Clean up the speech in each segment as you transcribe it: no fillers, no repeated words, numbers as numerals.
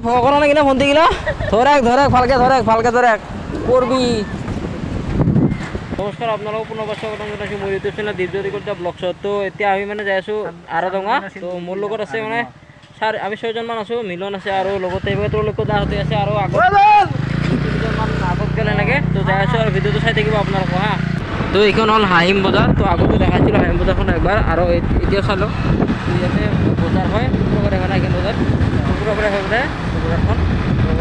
ভগৱান কিনা ফোন দিলা ধৰেক ভালকে ধৰেক কৰবি। নমস্কাৰ আপোনালোকক পুনৰবাৰ স্বাগতম জনাইছোঁ মোৰ ইউটিউব চেনেল দীপজ্যোতি কলিতা ব্লগছত। তো এতিয়া আমি মানে যাই আছোঁ আৰাডঙা। তো মোৰ লগত আছে মানে আমি 6জনমান আছোঁ, মিলন আছে আৰু লগতে তেওঁলোকৰ দাহঁতে আছে আৰু আগত 2-3জনমান আগত গ'লে এনেকৈ। তো যাই আছোঁ আৰু ভিডিঅ'টো চাই থাকিব আপোনালোকক হা। তো এইখন হ'ল হাহিম বজাৰ। তো আগতে দেখাইছিলোঁ হাহিম বজাৰখন একবাৰ আৰু এতিয়া চালোঁ ইয়াতে বজাৰ হয় শুক্ৰবাৰে হয় হাহিম বজাৰ, শুক্ৰবাৰে হৈ পেলাই বজাৰখন।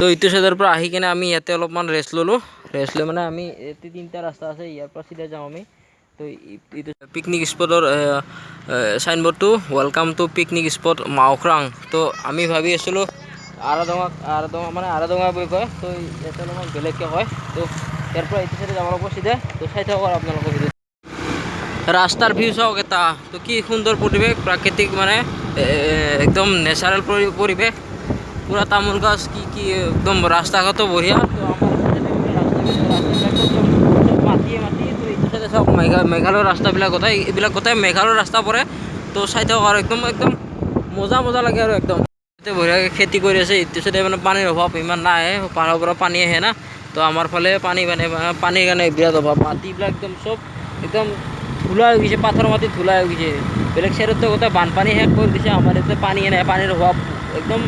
তো ইটো চাইডৰ পৰা আহি কিনে আমি ইয়াতে অলপমান ৰেষ্ট ল'লোঁ। ৰেষ্ট লৈ মানে আমি ইয়াতে 3টা ৰাস্তা আছে, ইয়াৰ পৰা চিধা যাওঁ আমি। তো এইটো পিকনিক স্পটৰ চাইনবোৰ্ডটো welcome to picnic spot Mawkhrang. তো আমি ভাবি আছিলোঁ আৰাডঙা বুলি কয়। তো ইয়াতে অলপমান বেলেগকৈ কয়। তো ইয়াৰ পৰা এইটো চাইডে যাব লাগিব চিধা। তো চাই থাকক আৰু আপোনালোকৰ ভিডিঅ'। ৰাস্তাৰ ভিউ চাওক এটা। তো কি সুন্দৰ পৰিৱেশ, প্ৰাকৃতিক মানে একদম নেচাৰেল পৰিৱেশ, পুৰা তামোল গছ কি একদম ৰাস্তা ঘাটো বঢ়িয়া। তো মাটিয়ে তো এইটো চাইডে চাওক মেঘালয়ৰ ৰাস্তাবিলাক গোটেই মেঘালয়ৰ ৰাস্তা পৰে। তো চাই থাকক আৰু একদম মজা লাগে আৰু একদম বঢ়িয়াকৈ খেতি কৰি আছে। এইটো চাইডে মানে পানীৰ অভাৱ ইমান নাই, পাহাৰৰ পৰা পানী আহে না। তো আমাৰ ফালে পানীৰ কাৰণে বিৰাট অভাৱ, মাটিবিলাক একদম চব একদম ধূলা হৈ গৈছে, পাথৰ মাটিত ধূলা হৈ গৈছে। বেলেগ চাইডতো গোটেই বানপানী শেষ কৰি দিছে, আমাৰ ইয়াতে পানী নাই, পানীৰ অভাৱ একদম।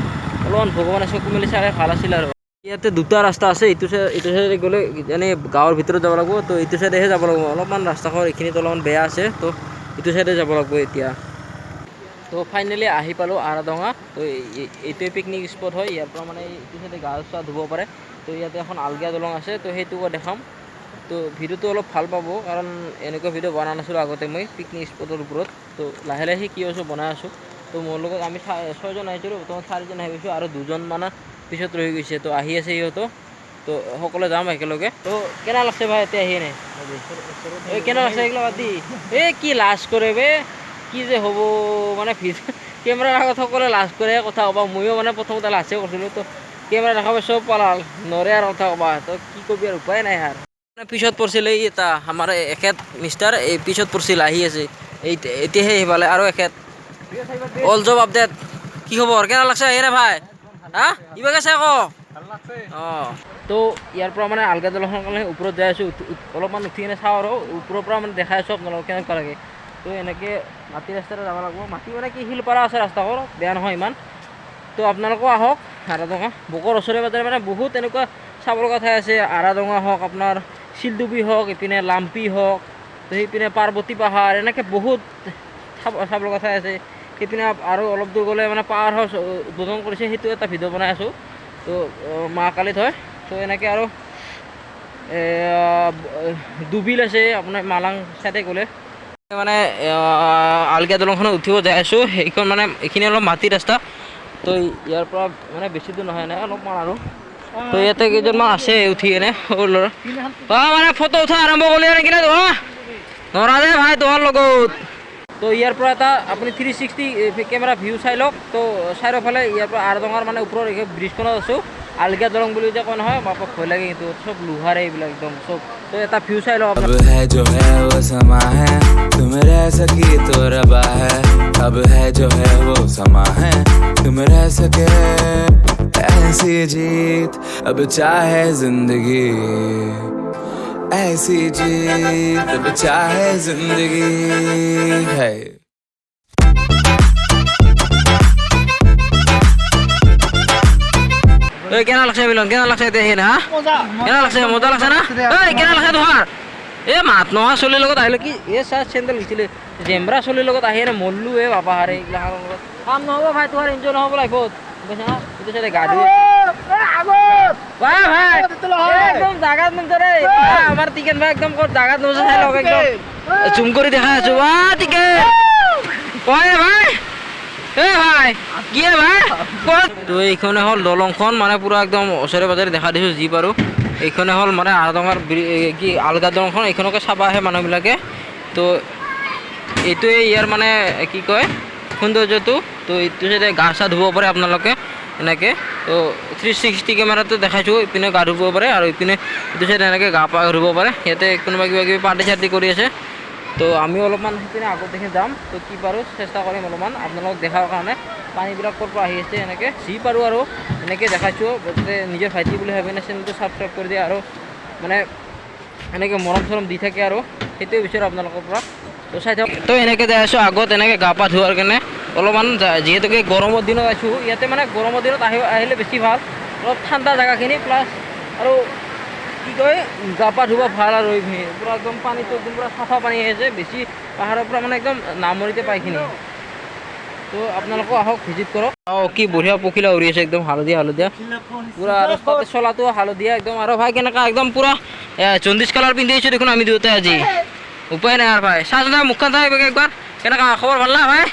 অলপমান ভগৱানে চকু মেলি চালে ভাল আছিল আৰু। ইয়াতে 2টা ৰাস্তা আছে, এইটো চাইডে গ'লে এনেই গাঁৱৰ ভিতৰত যাব লাগিব। তো এইটো চাইডেহে যাব লাগিব, অলপমান ৰাস্তাখন এইখিনিত অলপমান বেয়া আছে। তো এইটো চাইডে যাব লাগিব এতিয়া। তো ফাইনেলি আহি পালোঁ আৰাডঙা। তো এইটোৱে পিকনিক স্পট হয়, ইয়াৰ পৰা মানে এইটো চাইডে গা চা ধুব পাৰে। তো ইয়াতে এখন আলগিয়া দলং আছে, তো সেইটোকো দেখাম। তো ভিডিঅ'টো অলপ ভাল পাব, কাৰণ এনেকুৱা ভিডিঅ' বনা নাছিলোঁ আগতে মই পিকনিক স্পটৰ ওপৰত। তো লাহে শিকি আছোঁ, বনাই আছোঁ। তো মোৰ লগত আমি 6জন আহিছিলোঁ, বৰ্তমান 4জন আহি গৈছোঁ আৰু 2জন মানে পিছত ৰৈ গৈছে। তো আহি আছে সিহঁতো, তো সকলোৱে যাম একেলগে। তো কেনে লাগছে ভাই এতিয়া আহি এনে কেনে লাগছে এইগিলা বাদ দি কি লাজ কৰে বে, কি যে হ'ব মানে কেমেৰাৰ আগত সকলোৱে লাজ কৰে কথা ক'বা। ময়ো মানে প্ৰথমতে লাজে কৰিছিলোঁ। তো কেমেৰা দেখা পাই চব পালাল নৰে আৰু কথা ক'বা। তো কি ক'বি আৰু উপায় নাই আৰু। পিছত পৰিছিল এই এটা আমাৰ এখেত মিষ্টাৰ, এই পিছত পৰিছিল আহি আছে এতিয়াহে আহি পালে আৰু এখেত অল জব আপডেট। কি খবৰ, কেনে লাগছে আহি ভাই? হা কিবা কৈছে আকৌ তো ইয়াৰ পৰা মানে আলগা দলংখন কাৰণে ওপৰত যাই আছোঁ, অলপমান উঠি কিনে চাওঁ আৰু ওপৰৰ পৰা মানে দেখাই আছোঁ আপোনালোকক কেনেকুৱা লাগে। তো এনেকৈ মাটি ৰাস্তাৰে যাব লাগিব, মাটি মানে কি শিলপাৰা আছে ৰাস্তাবোৰ, বেয়া নহয় ইমান। তো আপোনালোকেও আহক আৰাডঙা। বকৰ ওচৰে পাঁজৰে মানে বহুত এনেকুৱা চাব লগা ঠাই আছে। আৰাডঙা হওক, আপোনাৰ শিলডুবি হওক, ইপিনে লাম্পি হওক, তো সেইপিনে পাৰ্বতী পাহাৰ, এনেকৈ বহুত চাব লগা ঠাই আছে। সেইপিনে আৰু অলপ দূৰ গ'লে মানে পাৱাৰ হাউচ উদ্বোধন কৰিছে, সেইটো এটা ভিডিঅ' বনাই আছোঁ। তো মা কালিত হয়। তো এনেকৈ আৰু দুবিল আছে আপোনাৰ মালাং চাইডে গ'লে মানে আলগিয়া দলংখনত উঠিব যাই আছোঁ। সেইখন মানে এইখিনি অলপ মাটি ৰাস্তা। তো ইয়াৰ পৰা মানে বেছি দূৰ নহয়, নাই অলপমান আৰু। তো ইয়াতে কেইজনমান আছে উঠি কেনে সৰু ল'ৰা মানে ফটো উঠা আৰম্ভ কৰিলে নেকি না নৰা দে ভাই তোমাৰ লগত। তো ইয়াৰ পৰা এটা আপুনি 360 কেমেৰা ভিউ চাই লওক। তো চাৰিওফালে ইয়াৰ পৰা আৰাডঙাৰ মানে ওপৰৰ এই ব্ৰিজখনত আছোঁ, আলগিয়া দলং বুলি যে কয় নহয়, বাপক ভয় লাগে কিন্তু চব লোহাৰে এইবিলাক একদম চব। তো এটা ভিউ চাই লওক। अब है जो है वो समा है, तुम रह सकी तो रबा है। अब है जो है वो समा है, तुम रह सके ऐसी जीत। अब चाहे जिंदगी ऐसी जीत, अब चाहे जिंदगी है। কেনা লাগছে মিলন, কেনা লাগছে এতিয়া আহি না? কেনা লাগছে, মজা লাগছে না? কেনা লাগছে তোমাৰ? মাত নোহোৱা চলিৰ লগত আহিলে কি চাৰ্ট চেণ্ডেল গৈছিলে, জেম্বৰা চলিৰ লগত আহি মৰলোঁ বাপা হাৰে। এইগিলাখনৰ লগত কাম নহ'ব ভাই, তোমাৰ এনজয় নহ'ব লাইফত, বুজিছা না? এইটো চাইডে গা ধুই ভাই একদম জাগাত নোজৰে। আমাৰ টিকেট ভাই একদম ক'ত জাগাত নোজা চাই লওক, একদম জুম কৰি দেখাই আছোঁ। টিকেট কয় ভাই ভাই কি ভাই। তো এইখনে হ'ল দলংখন, মানে পুৰা একদম ওচৰে পাজৰে দেখা দিছোঁ যি পাৰোঁ। এইখনে হ'ল মানে আৰাডঙাৰ কি আলগা দলংখন, এইখনকে চাব আহে মানুহবিলাকে। তো এইটোৱে ইয়াৰ মানে কি কয় সৌন্দৰ্যটো। তো এইটো চাইডে গা চা ধুব পাৰে আপোনালোকে এনেকৈ। তো 360 কেমেৰাটো দেখাইছোঁ, ইপিনে গা ধুব পাৰে আৰু ইপিনে এইটো চাইডে এনেকৈ গা পা ধুব পাৰে। ইয়াতে কোনোবা কিবা কিবি পাৰ্টি চাৰ্টি কৰি আছে। তো আমিও অলপমান সেইপিনে আগত দেখি যাম। তো কি পাৰোঁ চেষ্টা কৰিম অলপমান আপোনালোকক দেখাৰ কাৰণে। পানীবিলাক ক'ৰ পৰা আহি আছে এনেকৈ যি পাৰোঁ আৰু এনেকৈ দেখাইছোঁ যাতে নিজৰ ভাইটি বুলি ভাবি কিনে চেনেলটো ছাবস্ক্ৰাইব কৰি দিয়ে আৰু মানে এনেকৈ মৰম চৰম দি থাকে আৰু সেইটোৱে বিচাৰোঁ আপোনালোকৰ পৰা। তো চাই থাকক। তো এনেকৈ যাই আছোঁ আগত এনেকৈ গা পা ধোৱাৰ কাৰণে অলপমান যিহেতুকে গৰমৰ দিনত আছোঁ ইয়াতে মানে গৰমৰ দিনত আহিলে বেছি ভাল অলপ ঠাণ্ডা জেগাখিনি প্লাছ আৰু কি কয় গা পা ধুব ভাল আৰু এইখিনি পূৰা একদম পানীটো একদম পূৰা চাফা পানী আহিছে বেছি পাহাৰৰ পৰা মানে একদম নামৰিতে পাইখিনি। তো আপোনালোকো আহক ভিজিট কৰক। কি বঢ়িয়া পখিলা উৰি আছে একদম হালধীয়া হালধীয়া পূৰা আৰু তাতে চলাটো হালধীয়া একদম আৰু ভাই কেনেকুৱা একদম পূৰা জণ্ডিছ কালাৰ পিন্ধি আহিছোঁ দেখোন আমি দুয়োটাই আজি উপায় নাই আৰু ভাই চাচোন মুখখন চাই একবাৰ কেনেকুৱা খবৰ ভাল না ভাই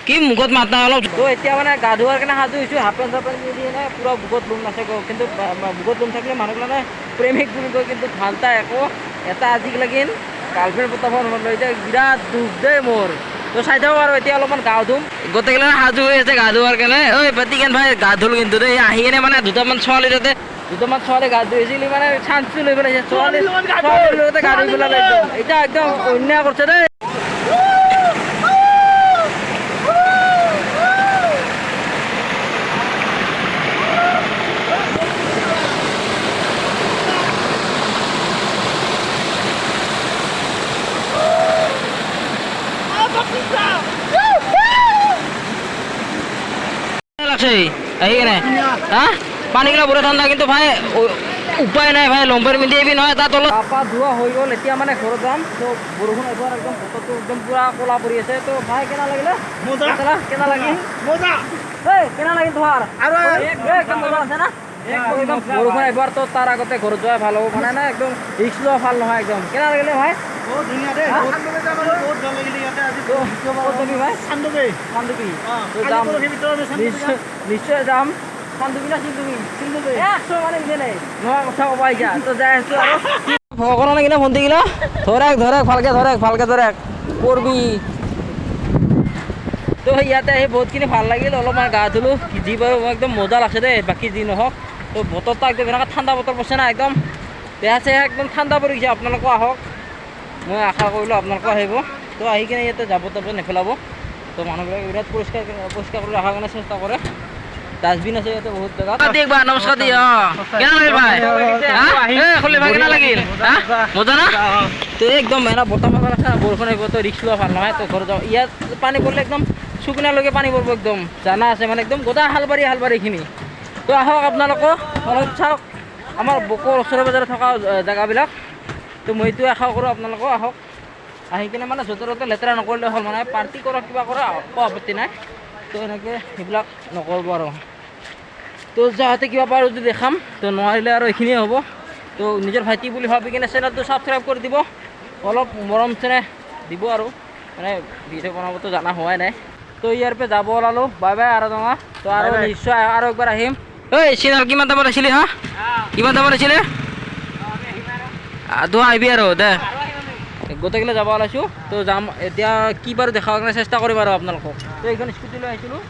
কি মুখত মাত নাই অলপ। তো এতিয়া মানে গা ধোৱাৰ কাৰণে সাজু হৈছোঁ হাফ পেণ্ট চাফ পেণ্ট পিন্ধি কিনে পূৰা বুকত লোম নাথাকো কিন্তু বুকত লোম থাকিলে মানুহবিলাকে প্ৰেমিক বুলি কয় কিন্তু ভাল তাই একো এটা আজিলৈকে গাৰ্লফ্ৰেণ্ড পতাব নোৱাৰিলোঁ এতিয়া বিৰাট দুখ দেই মোৰ। তো চাই থাকক আৰু এতিয়া অলপমান গা ধুম গোটেইগিলা সাজু হৈ আছে গা ধোৱাৰ কাৰণে ঐ পাতিকেন ভাই গা ধুলোঁ কিন্তু দেই আহি কিনে মানে দুটামান ছোৱালী গা ধুইছিল মানে চান্সটো লৈ পেলাইছে ছোৱালীৰ লগতে গা ধুই পেলালে এতিয়া একদম অন্যায় কৰিছে দেই। লাগছে আহি কেনে হা পানীগিলা বঢ়িয়া ঠাণ্ডা কিন্তু ভাই উপায় নাই ভাই লম্পেণ্ট পিন্ধি আহিবি নহয় তাত অলপ গা পা ধোৱা হৈ গ'ল এতিয়া মানে ঘৰত যাম। তো বৰষুণ এবাৰ একদম বতৰটো একদম পূৰা ক'লা পৰি আছে। তো ভাই কেনা লাগিলে কেনা লাগিল কেনা লাগিল তোমাৰ আৰু একদম মজা আছে না একদম বৰষুণ এবাৰ তো তাৰ আগতে ঘৰত যোৱাই ভাল হ'ব মানে না একদম ৰিক্স লোৱা ভাল নহয় একদম কেনা লাগিলে ভাই বহুত ধুনীয়া দেই বহুত ভাল লাগিলে ইয়াতে আজি ক'ত যাবি ভাই চান্দুবি যাম নিশ্চয় যাম চান্দুবি না চিন্দুবি 100 মানে ইনে নাই নোহোৱা কথা ক'ব আহিছা তো যাই আছোঁ আৰু ভগৱানৰ লাগিলে ভণ্টিগিলা ধৰক ভালকৈ ধৰক কৰবি। তো ইয়াতে আহি বহুতখিনি ভাল লাগিল অলপমান গা ধুলোঁ যি বাৰু একদম মজা লাগছে দেই বাকী যি নহওক। তো বতৰটো একদম এনেকুৱা ঠাণ্ডা বতৰ পৰিছে না একদম দেহা চেহা একদম ঠাণ্ডা পৰি গৈছে। আপোনালোকো আহক মই আশা কৰিলোঁ আপোনালোকো আহিব। তো আহি কিনে ইয়াতে জাবৰ তাবৰ নেপেলাব। তো মানুহবিলাকে বিৰাট পৰিষ্কাৰ কৰি ৰখাৰ কাৰণে চেষ্টা কৰে ডাষ্টবিন আছে ইয়াতে বহুত জেগাত। একবাৰ নমস্কাৰ দি কেনা লাগিল ভাই খুলি ভাই কেনা লাগিল মজা না। তো একদম এনে বতাহ মাৰা আছে বৰষুণ আহিব তো ৰিক্স লোৱা ভাল নহয়। তো ঘৰত যাওঁ ইয়াত পানী পৰিলে একদম চুকনালৈকে পানী পৰিব একদম জানা আছে মানে একদম গোটেই হালবাৰীখিনি। তো আহক আপোনালোকো অলপ চাওক আমাৰ বকৰ ওচৰে পাজৰে থকা জেগাবিলাক। তো মই এইটোৱে আশা কৰোঁ আপোনালোকেও আহক আহি কিনে মানে য'তে ত'তে লেতেৰা নকৰিলে হ'ল মানে পাৰ্টি কৰক কিবা কৰা একো আপত্তি নাই। তো এনেকৈ সেইবিলাক নকৰিব আৰু তো যাওঁতে কিবা পাৰোঁ যদি দেখাম তো নোৱাৰিলে আৰু এইখিনিয়ে হ'ব। তো নিজৰ ভাইটি বুলি ভাবি কিনে চেনেলটো ছাবস্ক্ৰাইব কৰি দিব অলপ মৰম চেনেহ দিব আৰু মানে ভিডিঅ' বনাবতো জানা হোৱাই নাই। তো ইয়াৰ পৰা যাব ওলালোঁ বাই বাই আৰু জনা। তো আৰু নিশ্চয় আৰু একবাৰ আহিম। ঐ চেনেল কিমান দামত আছিলি হা কিমান দামত আছিলে তো আহিবি আৰু দে গোটেইগিলা যাব ওলাইছোঁ। তো যাম এতিয়া কি বাৰু দেখাবৰ কাৰণে চেষ্টা কৰিম আৰু আপোনালোকক। তো এইখন স্কুটি লৈ আহিছিলোঁ